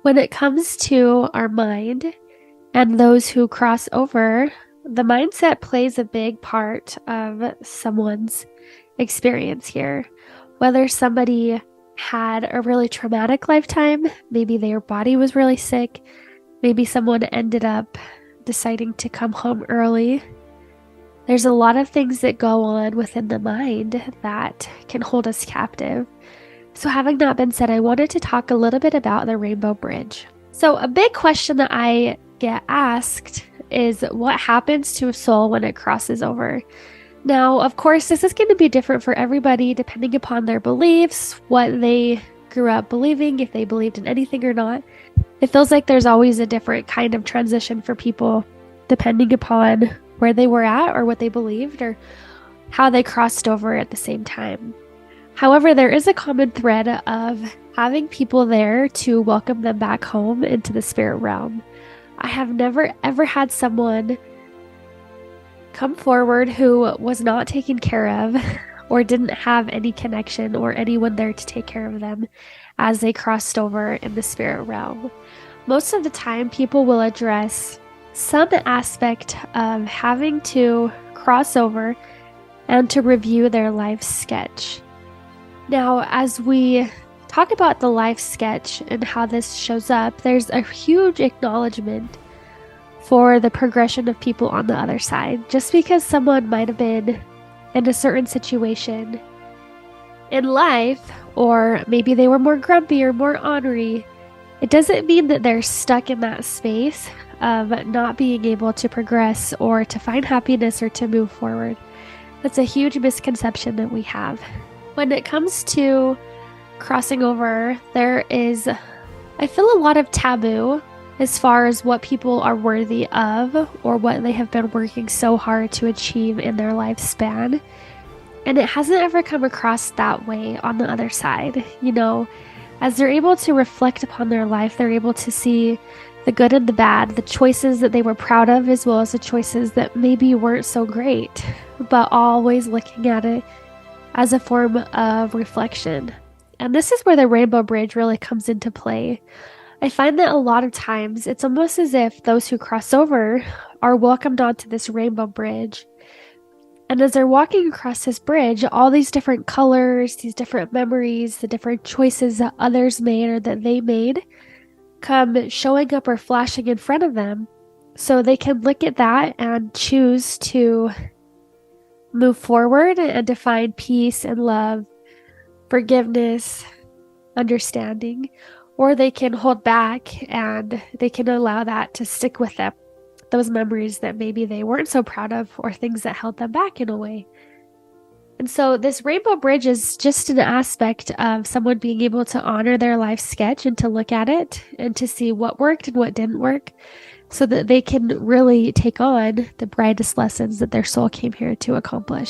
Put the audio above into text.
When it comes to our mind and those who cross over, the mindset plays a big part of someone's experience here. Whether somebody had a really traumatic lifetime, maybe their body was really sick, maybe someone ended up deciding to come home early. There's a lot of things that go on within the mind that can hold us captive. So having that been said, I wanted to talk a little bit about the Rainbow Bridge. So a big question that I get asked is what happens to a soul when it crosses over? Now, of course, this is going to be different for everybody depending upon their beliefs, what they grew up believing, if they believed in anything or not. It feels like there's always a different kind of transition for people depending upon where they were at or what they believed or how they crossed over at the same time. However, there is a common thread of having people there to welcome them back home into the spirit realm. I have never ever had someone come forward who was not taken care of or didn't have any connection or anyone there to take care of them as they crossed over in the spirit realm. Most of the time, people will address some aspect of having to cross over and to review their life sketch. Now, as we talk about the life sketch and how this shows up, there's a huge acknowledgement for the progression of people on the other side. Just because someone might have been in a certain situation in life, or maybe they were more grumpy or more ornery, it doesn't mean that they're stuck in that space of not being able to progress or to find happiness or to move forward. That's a huge misconception that we have. When it comes to crossing over, there is, I feel, a lot of taboo as far as what people are worthy of or what they have been working so hard to achieve in their lifespan. And it hasn't ever come across that way on the other side. You know, as they're able to reflect upon their life, they're able to see the good and the bad, the choices that they were proud of, as well as the choices that maybe weren't so great, but always looking at it as a form of reflection. And this is where the Rainbow Bridge really comes into play. I find that a lot of times it's almost as if those who cross over are welcomed onto this Rainbow Bridge. And as they're walking across this bridge, all these different colors, these different memories, the different choices that others made or that they made come showing up or flashing in front of them. So they can look at that and choose to move forward and to find peace and love, forgiveness, understanding, or they can hold back and they can allow that to stick with them, those memories that maybe they weren't so proud of or things that held them back in a way. And so this Rainbow Bridge is just an aspect of someone being able to honor their life sketch and to look at it and to see what worked and what didn't work, so that they can really take on the brightest lessons that their soul came here to accomplish.